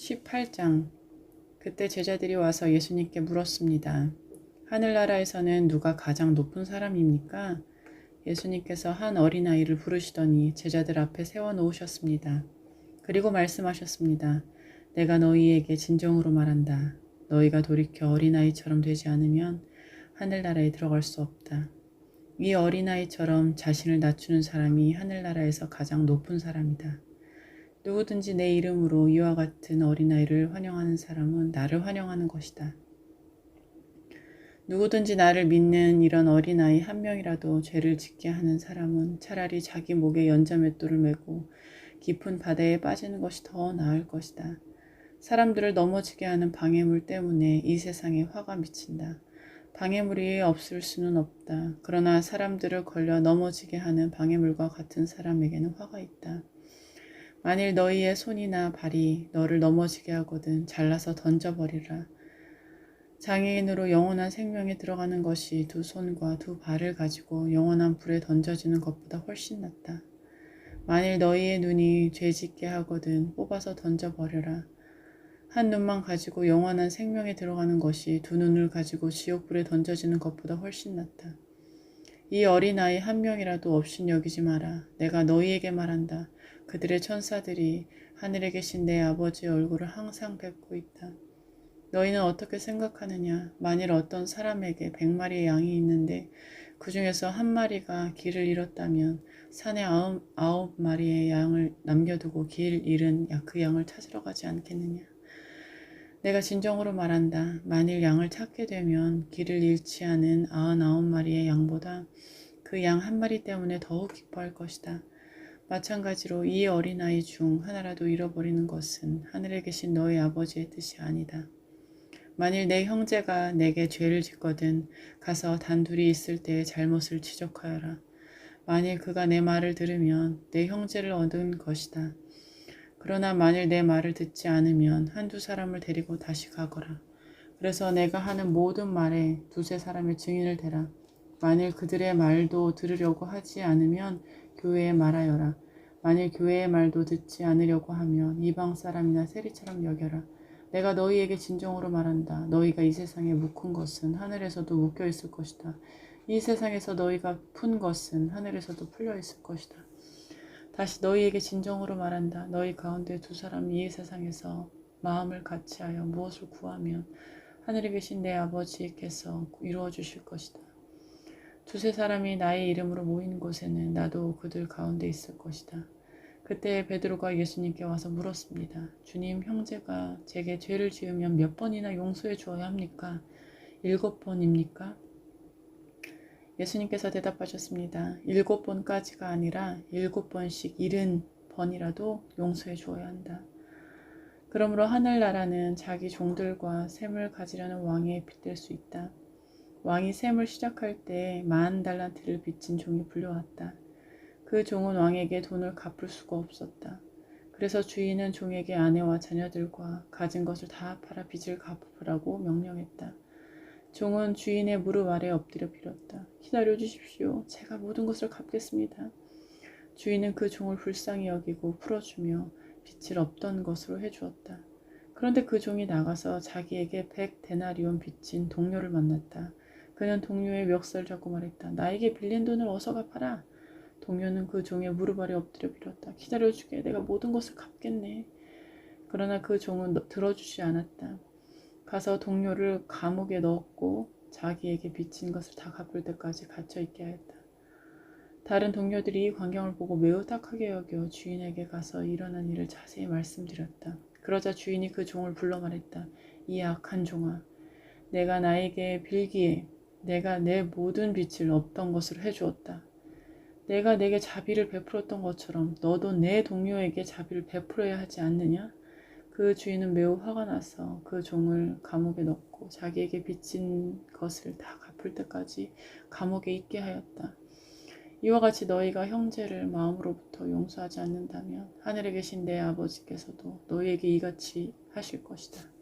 18장. 그때 제자들이 와서 예수님께 물었습니다. 하늘나라에서는 누가 가장 높은 사람입니까? 예수님께서 한 어린아이를 부르시더니 제자들 앞에 세워놓으셨습니다. 그리고 말씀하셨습니다. 내가 너희에게 진정으로 말한다. 너희가 돌이켜 어린아이처럼 되지 않으면 하늘나라에 들어갈 수 없다. 이 어린아이처럼 자신을 낮추는 사람이 하늘나라에서 가장 높은 사람이다. 누구든지 내 이름으로 이와 같은 어린아이를 환영하는 사람은 나를 환영하는 것이다. 누구든지 나를 믿는 이런 어린아이 한 명이라도 죄를 짓게 하는 사람은 차라리 자기 목에 연자맷돌을 메고 깊은 바다에 빠지는 것이 더 나을 것이다. 사람들을 넘어지게 하는 방해물 때문에 이 세상에 화가 미친다. 방해물이 없을 수는 없다. 그러나 사람들을 걸려 넘어지게 하는 방해물과 같은 사람에게는 화가 있다. 만일 너희의 손이나 발이 너를 넘어지게 하거든 잘라서 던져버리라. 장애인으로 영원한 생명에 들어가는 것이 두 손과 두 발을 가지고 영원한 불에 던져지는 것보다 훨씬 낫다. 만일 너희의 눈이 죄짓게 하거든 뽑아서 던져버려라. 한 눈만 가지고 영원한 생명에 들어가는 것이 두 눈을 가지고 지옥불에 던져지는 것보다 훨씬 낫다. 이 어린아이 한 명이라도 업신여기지 마라. 내가 너희에게 말한다. 그들의 천사들이 하늘에 계신 내 아버지의 얼굴을 항상 뵙고 있다. 너희는 어떻게 생각하느냐? 만일 어떤 사람에게 100마리의 양이 있는데 그 중에서 한 마리가 길을 잃었다면 산에 99마리의 양을 남겨두고 길 잃은 그 양을 찾으러 가지 않겠느냐? 내가 진정으로 말한다. 만일 양을 찾게 되면 길을 잃지 않은 99마리의 양보다 그 양 한 마리 때문에 더욱 기뻐할 것이다. 마찬가지로 이 어린아이 중 하나라도 잃어버리는 것은 하늘에 계신 너희 아버지의 뜻이 아니다. 만일 내 형제가 내게 죄를 짓거든 가서 단둘이 있을 때의 잘못을 지적하여라. 만일 그가 내 말을 들으면 내 형제를 얻은 것이다. 그러나 만일 내 말을 듣지 않으면 한두 사람을 데리고 다시 가거라. 그래서 내가 하는 모든 말에 두세 사람의 증인을 대라. 만일 그들의 말도 들으려고 하지 않으면 교회에 말하여라. 만일 교회의 말도 듣지 않으려고 하면 이방 사람이나 세리처럼 여겨라. 내가 너희에게 진정으로 말한다. 너희가 이 세상에 묶은 것은 하늘에서도 묶여 있을 것이다. 이 세상에서 너희가 푼 것은 하늘에서도 풀려 있을 것이다. 다시 너희에게 진정으로 말한다. 너희 가운데 두 사람이 이 세상에서 마음을 같이하여 무엇을 구하면 하늘에 계신 내 아버지께서 이루어 주실 것이다. 두세 사람이 나의 이름으로 모이는 곳에는 나도 그들 가운데 있을 것이다. 그때 베드로가 예수님께 와서 물었습니다. 주님, 형제가 제게 죄를 지으면 몇 번이나 용서해 주어야 합니까? 7번입니까? 예수님께서 대답하셨습니다. 7번까지가 아니라 7번씩 70번이라도 용서해 주어야 한다. 그러므로 하늘나라는 자기 종들과 샘을 가지려는 왕에 빗댈 수 있다. 왕이 샘을 시작할 때 10,000달란트를 빚진 종이 불려왔다. 그 종은 왕에게 돈을 갚을 수가 없었다. 그래서 주인은 종에게 아내와 자녀들과 가진 것을 다 팔아 빚을 갚으라고 명령했다. 종은 주인의 무릎 아래 엎드려 빌었다. 기다려 주십시오. 제가 모든 것을 갚겠습니다. 주인은 그 종을 불쌍히 여기고 풀어주며 빚을 없던 것으로 해주었다. 그런데 그 종이 나가서 자기에게 100데나리온 빚진 동료를 만났다. 그는 동료의 멱살을 잡고 말했다. 나에게 빌린 돈을 어서 갚아라. 동료는 그 종의 무릎 아래 엎드려 빌었다. 기다려주게. 내가 모든 것을 갚겠네. 그러나 그 종은 들어주지 않았다. 가서 동료를 감옥에 넣었고 자기에게 빚진 것을 다 갚을 때까지 갇혀있게 하였다. 다른 동료들이 이 광경을 보고 매우 딱하게 여겨 주인에게 가서 일어난 일을 자세히 말씀드렸다. 그러자 주인이 그 종을 불러 말했다. 이 악한 종아, 내가 나에게 빌기에 내가 내 모든 빚을 없던 것을 해주었다. 내가 내게 자비를 베풀었던 것처럼 너도 내 동료에게 자비를 베풀어야 하지 않느냐? 그 주인은 매우 화가 나서 그 종을 감옥에 넣고 자기에게 빚진 것을 다 갚을 때까지 감옥에 있게 하였다. 이와 같이 너희가 형제를 마음으로부터 용서하지 않는다면 하늘에 계신 내 아버지께서도 너희에게 이같이 하실 것이다.